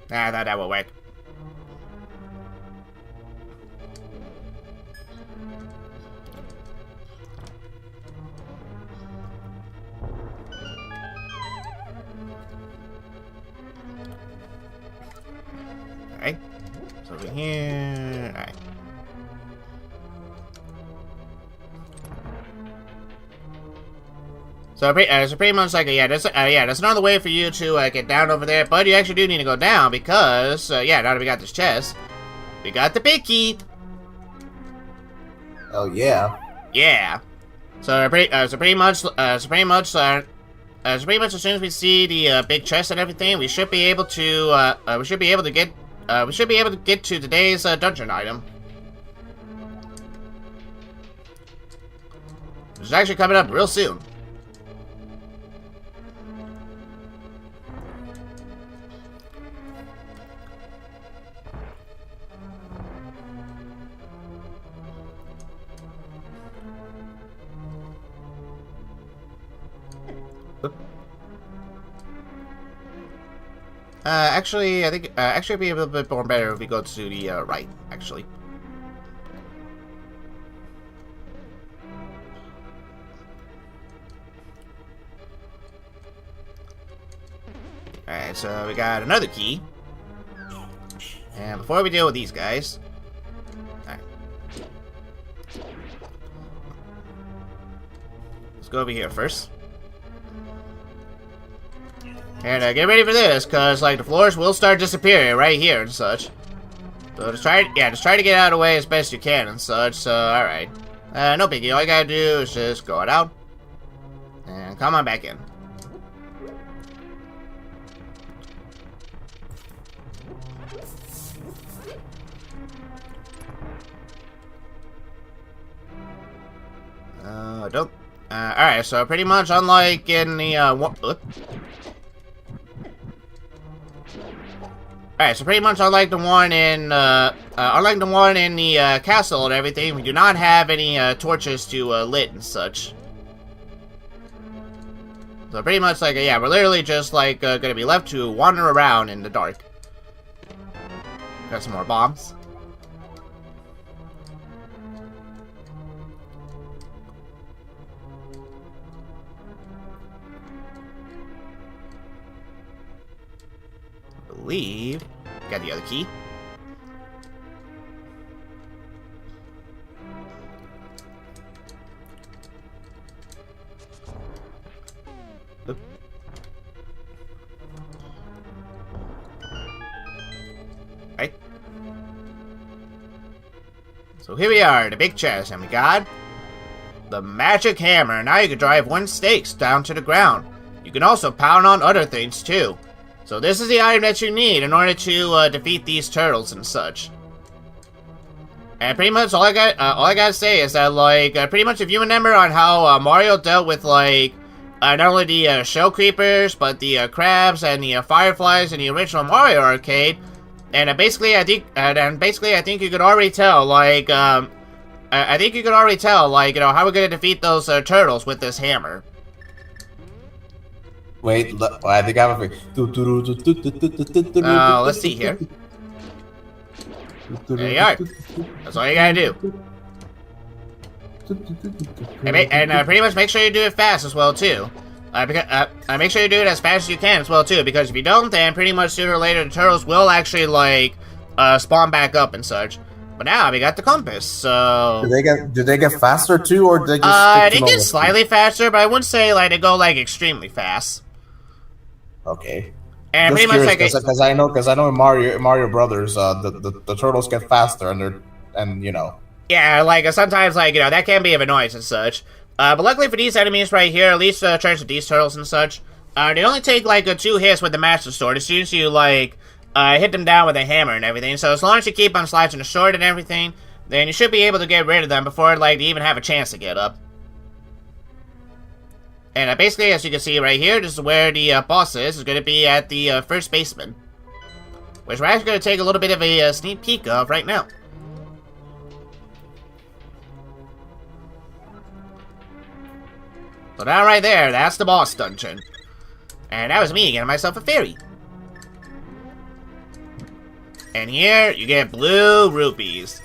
I thought that would work. Alright. So over here. Alright. So pretty much like, there's another way for you to get down over there, but you actually do need to go down because, now that we got this chest, we got the big key. Oh yeah. Yeah. So pretty much as soon as we see the big chest and everything, we should be able to get to today's dungeon item. Which is actually coming up real soon. Actually, I think it'd be a little bit more better if we go to the right. Actually. Alright, so we got another key. And before we deal with these guys... Alright. Let's go over here first. And get ready for this, cause like the floors will start disappearing right here and such. So just try to get out of the way as best you can and such. So alright, no biggie. All you gotta do is just go out and come on back in. Don't. Alright, so pretty much unlike in the Alright, so pretty much unlike the one in the castle and everything, we do not have any torches to lit and such. So pretty much like we're literally just like gonna be left to wander around in the dark. Got some more bombs. Believe got the other key. Oop. Right. So here we are, the big chest, and we got the magic hammer. Now you can drive one stakes down to the ground. You can also pound on other things too. So this is the item that you need in order to defeat these turtles and such. And pretty much all I gotta say is that like pretty much if you remember on how Mario dealt with like not only the shell creepers but the crabs and the fireflies in the original Mario arcade, and basically I think you could already tell like how we're gonna defeat those turtles with this hammer. Wait, I think I have a... let's see here. There you are. That's all you gotta do. And pretty much make sure you do it fast as well, too. Make sure you do it as fast as you can as well, too, because if you don't, then pretty much sooner or later the turtles will actually, like, spawn back up and such. But now we got the compass, so... Do they get faster, too, or do they just... they get slightly faster, but I wouldn't say, like, they go, like, extremely fast. Okay. And just pretty much like because I know in Mario Brothers, the turtles get faster and you know. Yeah, like sometimes like that can be of annoyance and such. But luckily for these enemies right here, at least in terms of these turtles and such, they only take like 2 hits with the Master Sword as soon as you like hit them down with a hammer and everything. So as long as you keep on slicing the sword and everything, then you should be able to get rid of them before like they even have a chance to get up. And basically, as you can see right here, this is where the boss is going to be at the first basement. Which we're actually going to take a little bit of a sneak peek of right now. So now right there, that's the boss dungeon. And that was me getting myself a fairy. And here, you get blue rupees.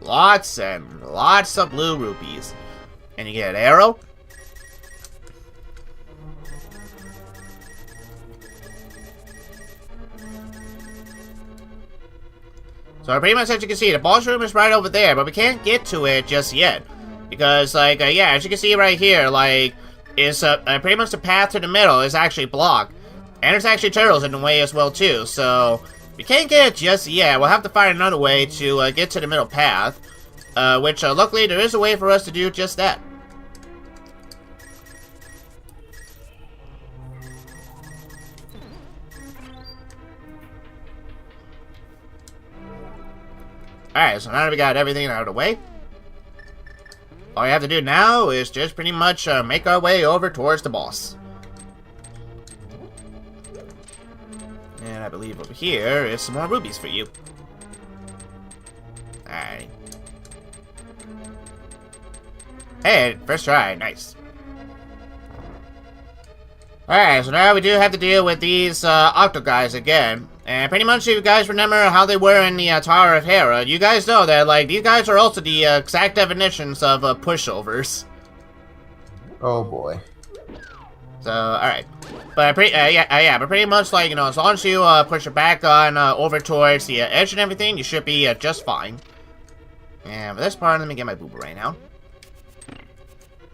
Lots and lots of blue rupees. And you get an arrow. So pretty much as you can see, the boss room is right over there, but we can't get to it just yet. Because, like, yeah, as you can see right here, like, is pretty much the path to the middle is actually blocked. And there's actually turtles in the way as well, too. So, we can't get it just yet. We'll have to find another way to get to the middle path. Which, luckily, there is a way for us to do just that. Alright, so now that we got everything out of the way, all we have to do now is just pretty much make our way over towards the boss. And I believe over here is some more rubies for you. Alright. Hey, first try, nice. Alright, so now we do have to deal with these octo guys again. And pretty much if you guys remember how they were in the Tower of Hera, you guys know that, like, these guys are also the exact definitions of pushovers. Oh boy. So, alright. But but pretty much, like, you know, as long as you push it back on over towards the edge and everything, you should be just fine. And for this part, let me get my booba right now.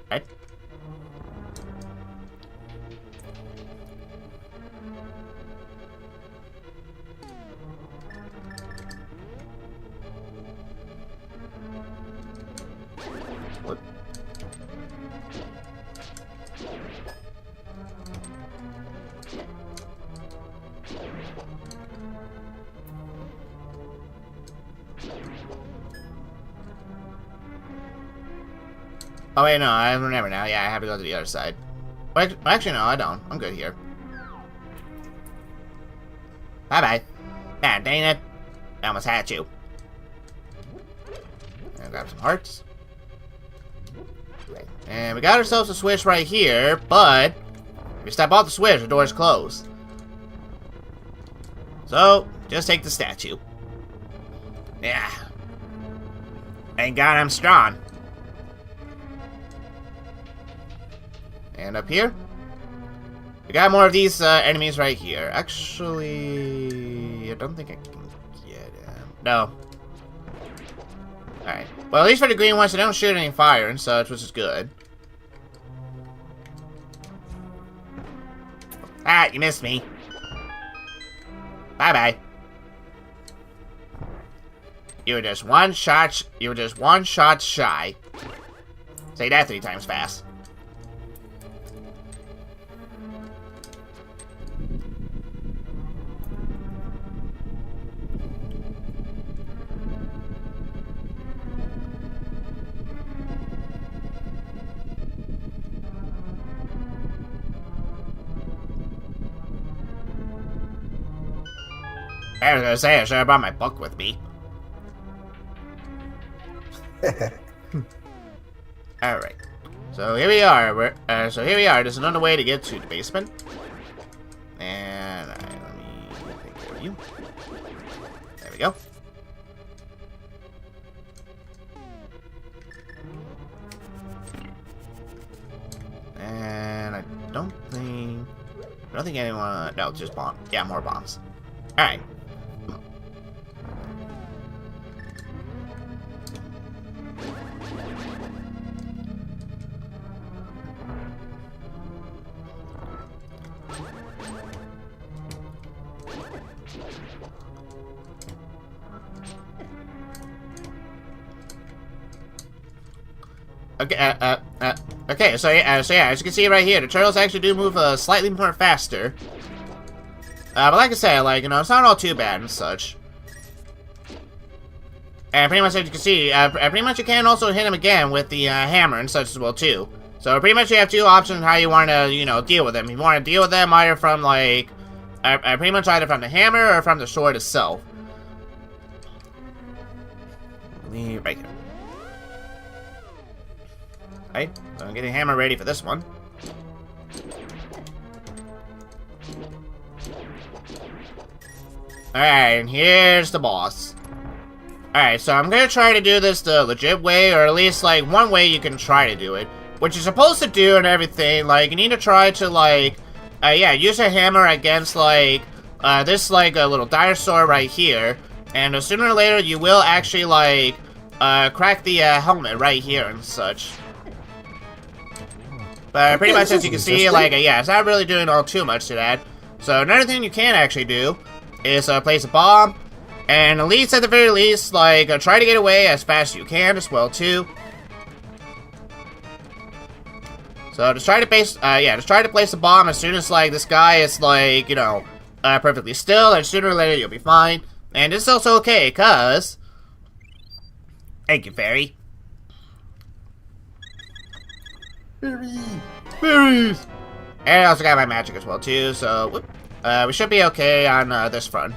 Right. What? Oh wait, no, I remember now. Yeah, I have to go to the other side. But actually, no, I don't. I'm good here. Bye-bye. Ah, dang it. I almost had you. And grab some hearts. Okay. And we got ourselves a switch right here, but if you step off the switch, the door's closed. So, just take the statue. Yeah. Thank God I'm strong. And up here, we got more of these enemies right here. Actually, I don't think I can get him. No. Alright. Well, at least for the green ones, they don't shoot any fire and such, which is good. Ah, you missed me. Bye-bye. You were just one shot shy. Say that 3 times fast. I was gonna say, I should have brought my book with me. Alright. So here we are. There's another way to get to the basement. And let me take care of you. There we go. And I don't think anyone. No, just bomb. Yeah, more bombs. Alright. Okay, so yeah, as you can see right here, the turtles actually do move slightly more faster. But like I said, like, you know, it's not all too bad and such. And pretty much as you can see, pretty much you can also hit him again with the hammer and such as well too. So pretty much you have 2 options how you want to, you know, deal with them. You want to deal with them either from like, pretty much either from the hammer or from the sword itself. Right here. Right, so I'm getting hammer ready for this one. Alright, and here's the boss. Alright, so I'm gonna try to do this the legit way, or at least, like, one way you can try to do it. What you're supposed to do and everything, like, you need to try to, like, yeah, use a hammer against, like, this, like, a little dinosaur right here. And sooner or later, you will actually, like, crack the helmet right here and such. But pretty much, as you can see, like, yeah, it's not really doing all too much to that. So another thing you can actually do is place a bomb, and at least, at the very least, like, try to get away as fast as you can as well, too. So just try to place, just try to place a bomb as soon as, like, this guy is, like, you know, perfectly still, and sooner or later you'll be fine. And it's also okay, cause... Thank you, Fairy. Fairies! And I also got my magic as well, too, so... Whoop. We should be okay on this front.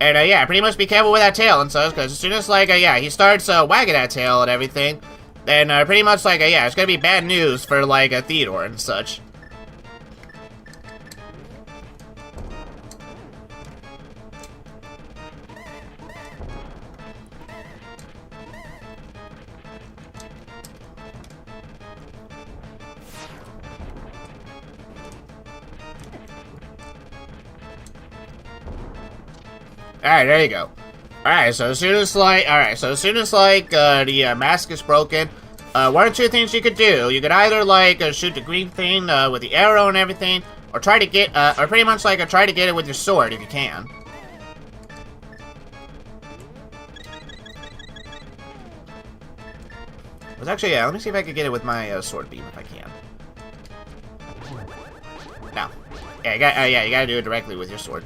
And yeah, pretty much be careful with that tail and such, because as soon as, like, yeah, he starts wagging that tail and everything, then pretty much, like, yeah, it's gonna be bad news for, like, Theodore and such. Alright, there you go. Alright, so as soon as, like, the mask is broken, one or two things you could do. You could either, like, shoot the green thing, with the arrow and everything, or try to get, or pretty much, like, try to get it with your sword if you can. Let's actually, yeah, let me see if I can get it with my, sword beam if I can. No. Yeah, you gotta do it directly with your sword.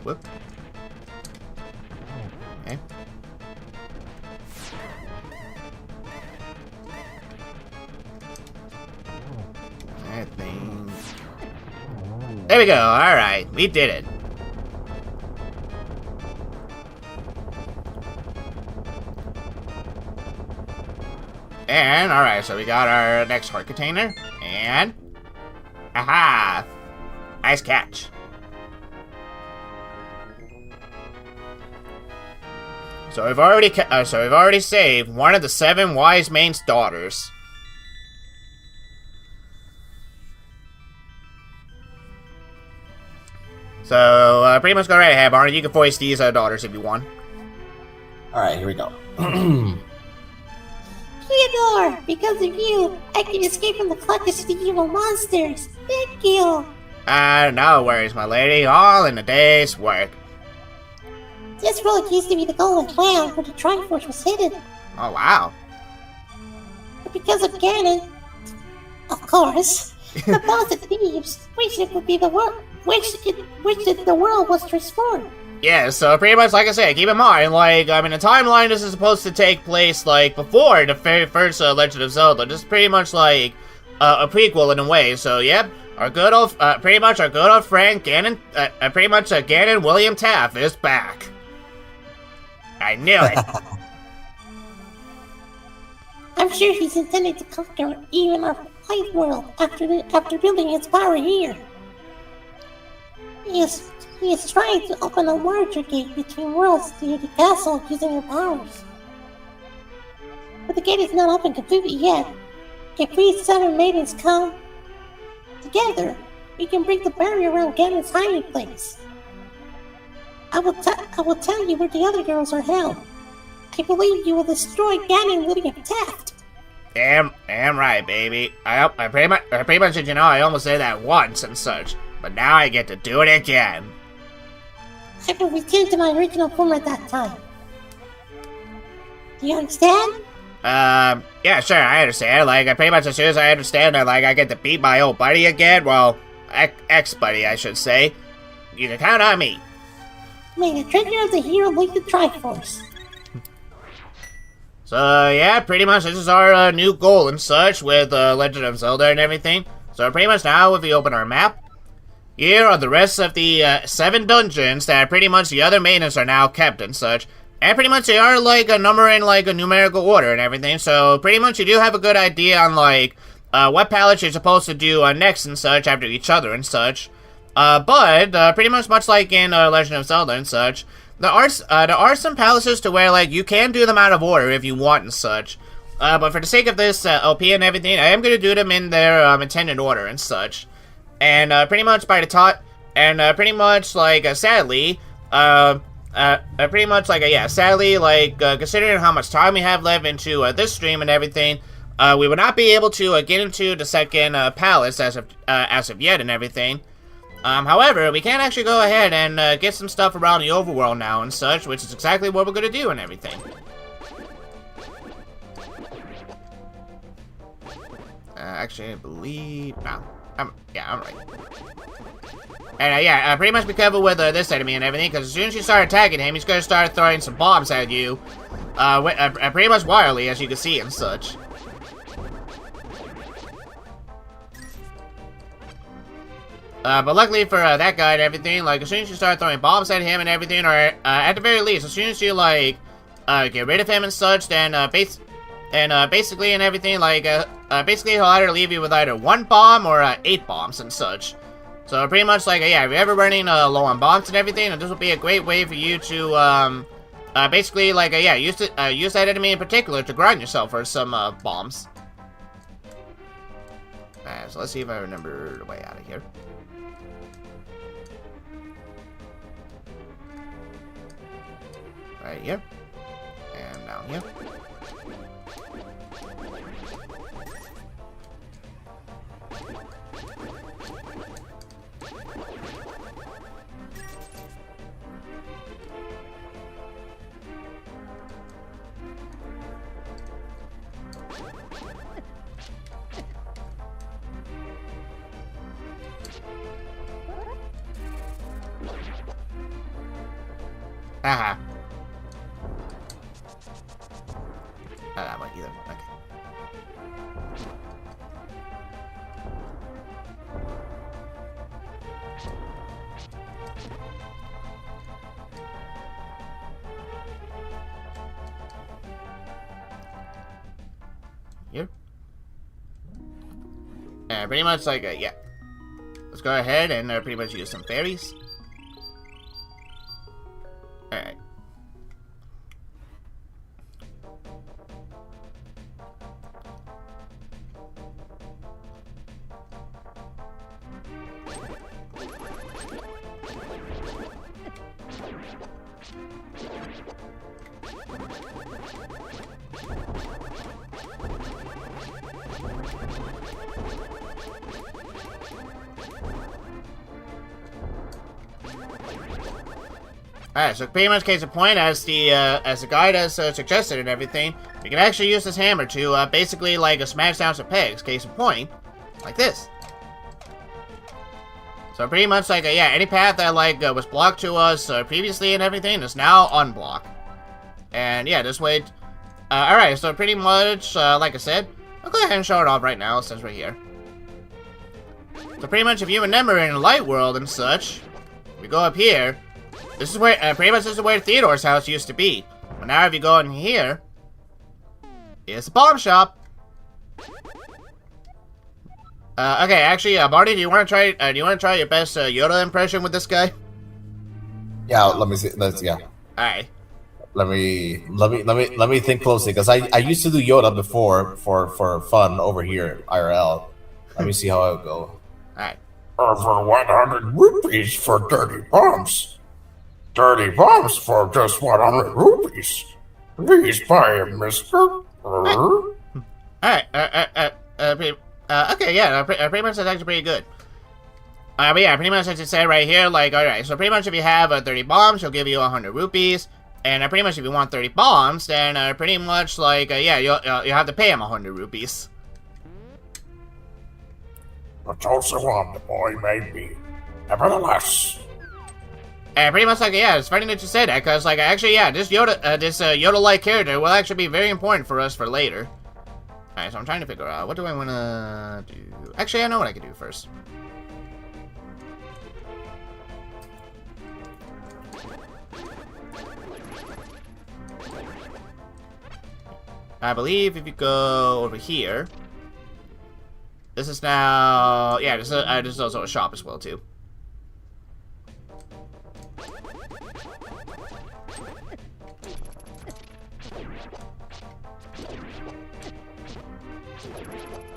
Whoop. Okay. That thing. There we go. Alright. We did it. And, alright, so we got our next heart container. And... Aha! Nice catch. So we've already saved one of the 7 wise men's daughters. So pretty much go right ahead, Barney. You can voice these daughters if you want. All right, here we go. Theodore, because of you, I can escape from the clutches of the evil monsters. Thank you. No worries, my lady. All in a day's work. This road used to be the golden cloud where the Triforce was hidden. Oh, wow. But because of Ganon, of course, the boss of thieves wished it would be the world, wished that the world was transformed. Yeah, so pretty much, like I said, keep in mind, like, I mean, the timeline this is supposed to take place, like, before the very first Legend of Zelda. This is pretty much, like, a prequel in a way, so, yep. Our good old, pretty much our good old friend Ganon, Ganon William Taft is back. I knew it. I'm sure he's intending to conquer even our light world after building its power here. He is trying to open a larger gate between worlds to the castle using her powers. But the gate is not open completely yet. If we 7 maidens come together, we can break the barrier around Ganon's hiding place. I will tell you where the other girls are held. I believe you will destroy Ganon William Taft. Damn right, baby. I pretty much, you know, I almost said that once and such, but now I get to do it again. I will return to my original form at that time. Do you understand? Yeah, sure, I understand. Like, pretty much as soon as I understand that, like, I get to beat my old buddy again, well, ex-buddy, I should say, you can count on me. May the treasure of the hero lead the Triforce. So, yeah, pretty much this is our new goal and such with Legend of Zelda and everything. So, pretty much now, if we open our map, Here are the rest of the 7 dungeons that pretty much the other maintenance are now kept and such. And pretty much they are like a number in like a numerical order and everything, so pretty much you do have a good idea on like what palettes you're supposed to do next and such after each other and such. But pretty much like in Legend of Zelda and such, there are some palaces to where like you can do them out of order if you want and such. But for the sake of this LP and everything, I am going to do them in their intended order and such. And pretty much by the time, and pretty much like sadly, pretty much like yeah, sadly like considering how much time we have left into this stream and everything, we will not be able to get into the second palace as of yet and everything. However, we can actually go ahead and get some stuff around the overworld now and such, which is exactly what we're going to do and everything. Actually, I believe no. Yeah, I'm right. And yeah, pretty much be careful with this enemy and everything, because as soon as you start attacking him, he's gonna start throwing some bombs at you, pretty much wildly, as you can see and such. But luckily for that guy and everything, like as soon as you start throwing bombs at him and everything, or at the very least, as soon as you like get rid of him and such, then basically and everything, like basically he'll either leave you with either 1 bomb or 8 bombs and such. So pretty much like yeah, if you're ever running low on bombs and everything, this will be a great way for you to basically like yeah, use that enemy in particular to grind yourself for some bombs. So let's see if I remember the way out of here. Right here and down here. Haha. That one either. Okay. Here. Pretty much like yeah. Let's go ahead and pretty much use some fairies. Alright. Alright, so pretty much case in point, as the guide has suggested and everything, you can actually use this hammer to basically like smash down some pegs. Case in point, like this. So pretty much like yeah, any path that like was blocked to us previously and everything is now unblocked. And yeah, this way. Alright, so pretty much like I said, I'll go ahead and show it off right now since we're here. So pretty much if you remember in the light world and such, we go up here. This is where, pretty much this is where Theodore's house used to be. But now if you go in here, it's a bomb shop. Okay, actually, Marty, do you want to try your best Yoda impression with this guy? Yeah, let me see. Yeah. Alright. Let me think closely, because I used to do Yoda before for fun over here IRL. Let me see how I would go. Alright. For 100 rupees for dirty bombs. Dirty bombs for just 100 rupees. Please buy it, mister. Alright, okay, yeah, pretty much that's actually pretty good. But yeah, pretty much as it said right here, like, alright, so pretty much if you have 30 bombs, he'll give you 100 rupees. And pretty much if you want 30 bombs, then pretty much like, yeah, you'll have to pay him 100 rupees. But also on the boy may be. Nevertheless. And pretty much like, yeah, it's funny that you said that, because like, actually, yeah, this Yoda-like character will actually be very important for us for later. Alright, so I'm trying to figure out, what do I want to do? Actually, I know what I can do first. I believe if you go over here, this is now, yeah, this is also a shop as well too.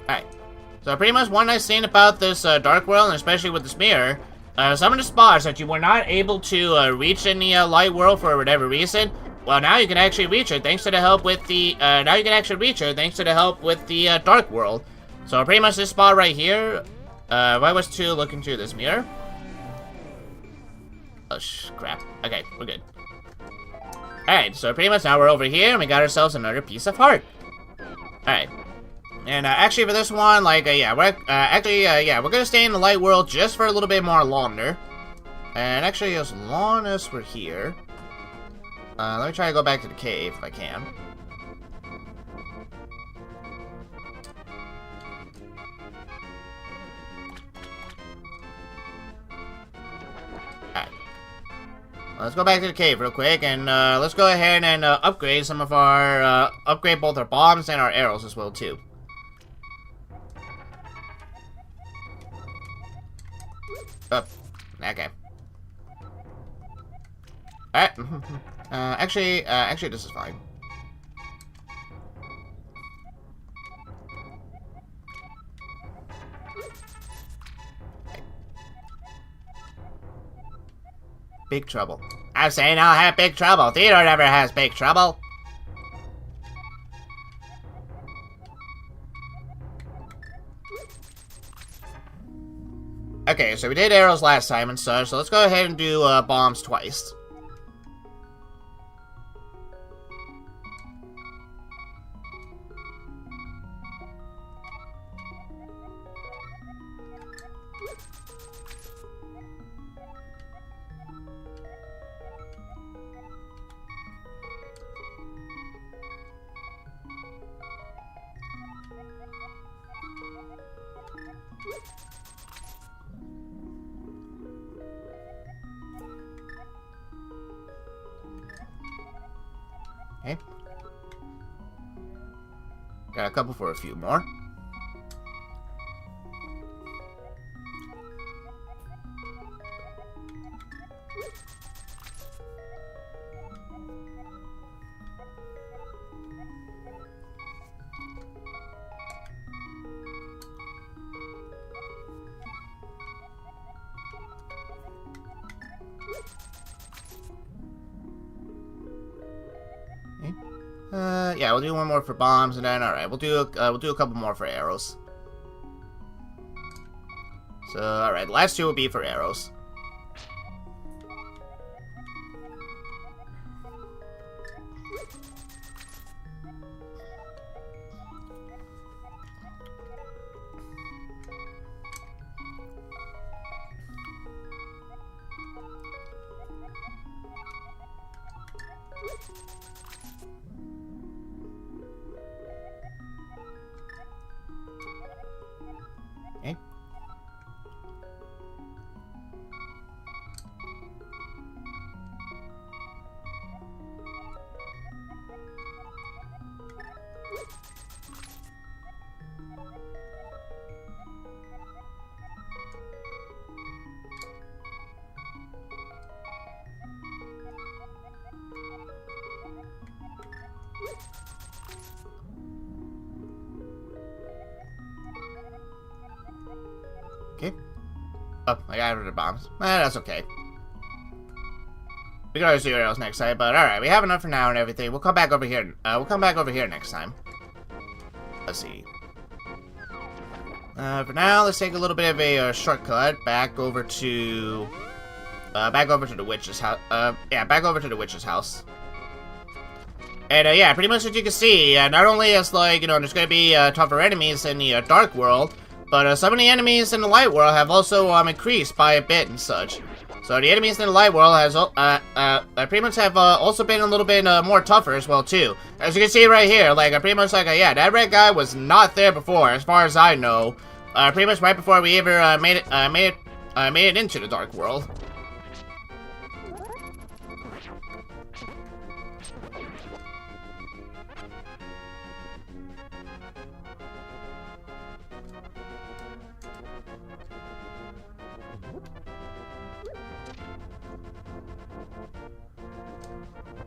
Alright, so pretty much one nice thing about this Dark World, and especially with this mirror, some of the spots that you were not able to reach in the Light World for whatever reason, well, now you can actually reach it thanks to the help with the, Dark World. So pretty much this spot right here, if I was to look into this mirror. Oh, crap. Okay, we're good. Alright, so pretty much now we're over here, and we got ourselves another piece of heart. Alright. And actually for this one, like, yeah, we're gonna stay in the Light World just for a little bit more longer. And actually, as long as we're here, let me try to go back to the cave if I can. Alright. Let's go back to the cave real quick, and let's go ahead and upgrade some of our, upgrade both our bombs and our arrows as well, too. Oh, okay. Alright. Actually, this is fine. Big trouble. I'm saying I'll have big trouble. Theodore never has big trouble. Okay, so we did arrows last time and such, so let's go ahead and do bombs twice. Okay. Got a couple for a few more. Yeah, we'll do one more for bombs, and then alright, we'll do a couple more for arrows. So alright, the last two will be for arrows. Okay. Okay. Oh, I got rid of the bombs. That's okay. We can always do arrows next time, but alright, we have enough for now and everything. We'll come back over here. We'll come back over here next time. Let's see. For now, let's take a little bit of a shortcut back over to the witch's house. Yeah, back over to the witch's house. And yeah, pretty much as you can see, not only is like, you know, there's gonna be tougher enemies in the Dark World, but some of the enemies in the Light World have also increased by a bit and such. So the enemies in the Light World has pretty much have also been a little bit more tougher as well too. As you can see right here, like pretty much like yeah, that red guy was not there before, as far as I know. Pretty much right before we ever made it into the Dark World.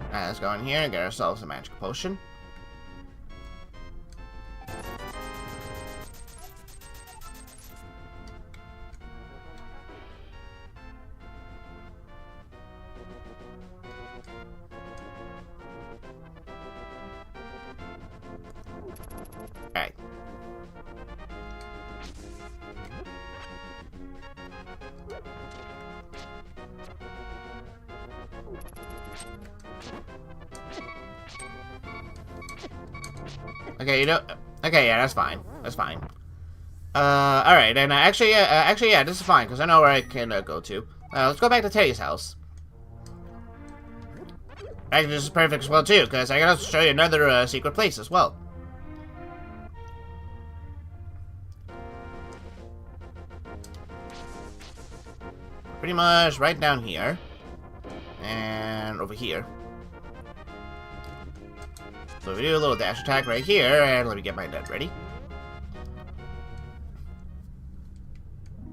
Alright, let's go in here and get ourselves a magic potion. Alright. Okay, okay, yeah, that's fine. That's fine. Alright, and actually, yeah, this is fine, because I know where I can go to. Let's go back to Teddy's house. Actually, this is perfect as well, too, because I can also show you another secret place as well. Pretty much right down here. And over here. So we do a little dash attack right here, and let me get my net ready.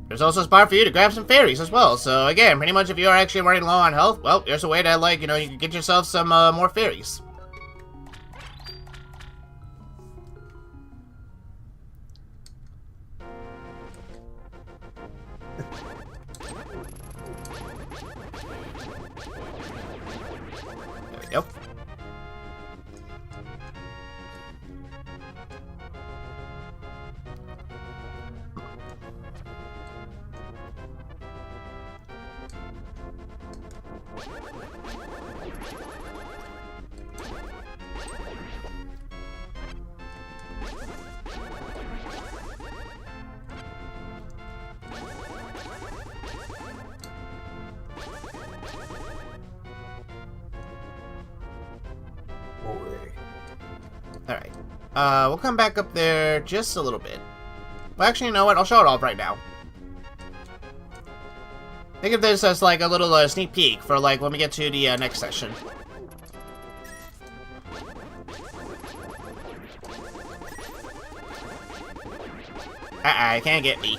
There's also a spot for you to grab some fairies as well. So again, pretty much if you're actually running low on health, well, there's a way that, like, you know, you can get yourself some more fairies. There we go. Alright. We'll come back up there just a little bit. Well, actually, you know what? I'll show it off right now. Think of this as like a little sneak peek for like when we get to the next session. You can't get me.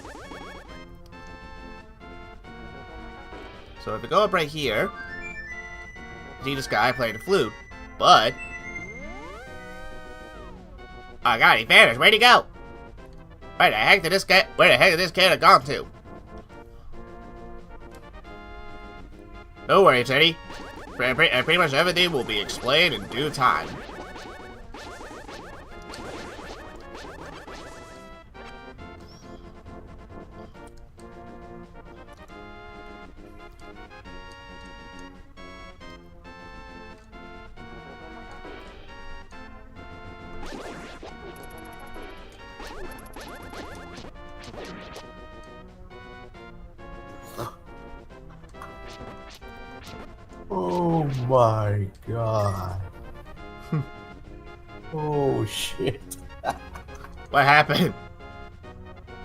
So if we go up right here, see this guy playing the flute, but oh god, he vanished. Where'd he go? Where the heck did this kid have gone to? Don't worry, Teddy. Pretty much everything will be explained in due time. Oh my god. Oh shit. What happened?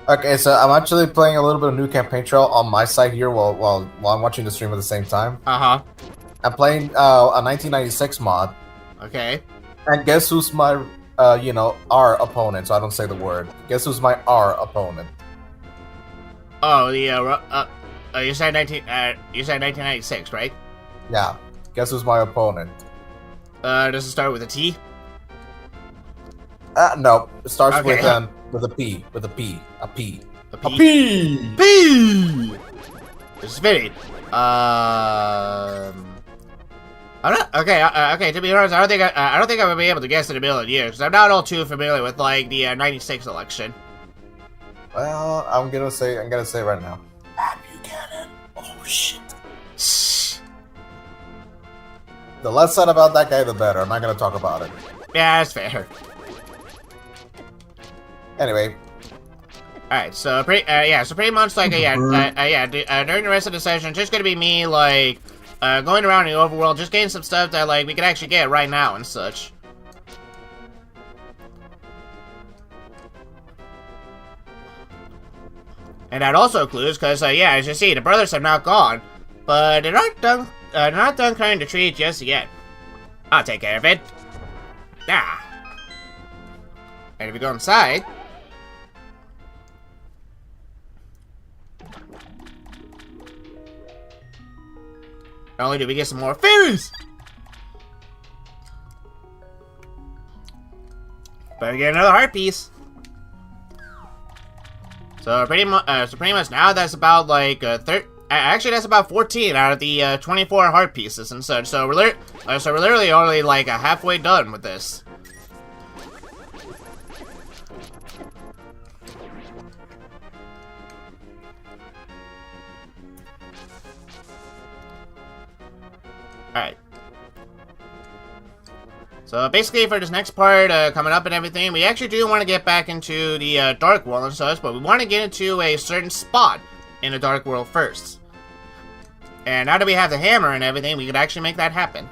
Okay, so I'm actually playing a little bit of new campaign trail on my side here while I'm watching the stream at the same time. Uh-huh. I'm playing a 1996 mod. Okay. And guess who's my our opponent, so I don't say the word. Guess who's my R opponent? Oh, you said 1996, right? Yeah. Guess who's my opponent? Does it start with a T? No. It starts Okay. with a P. With a P. A P. A A P? P! P! This is fitting. I'm not okay. Okay, to be honest, I don't think I would be able to guess in a million years because I'm not all too familiar with like the '96 election. Well, I'm gonna say right now. Pat Buchanan. Oh shit. Shh. The less said about that guy, the better. I'm not gonna talk about it. Yeah, that's fair. Anyway. All right, so pretty much like during the rest of the session, it's just gonna be me like going around the overworld, just getting some stuff that like we can actually get right now and such. And that also includes, because, as you see, the brothers have not gone, but they're not done cutting the tree just yet. I'll take care of it. Ah. And if we go inside, Not only do we get some more fairies, but we get another heart piece. So pretty much now that's about like actually that's about 14 out of the 24 heart pieces and such. So we're literally only like halfway done with this. Alright. So basically for this next part coming up and everything, we actually do want to get back into the Dark World and such, but we want to get into a certain spot in the Dark World first. And now that we have the hammer and everything, we could actually make that happen.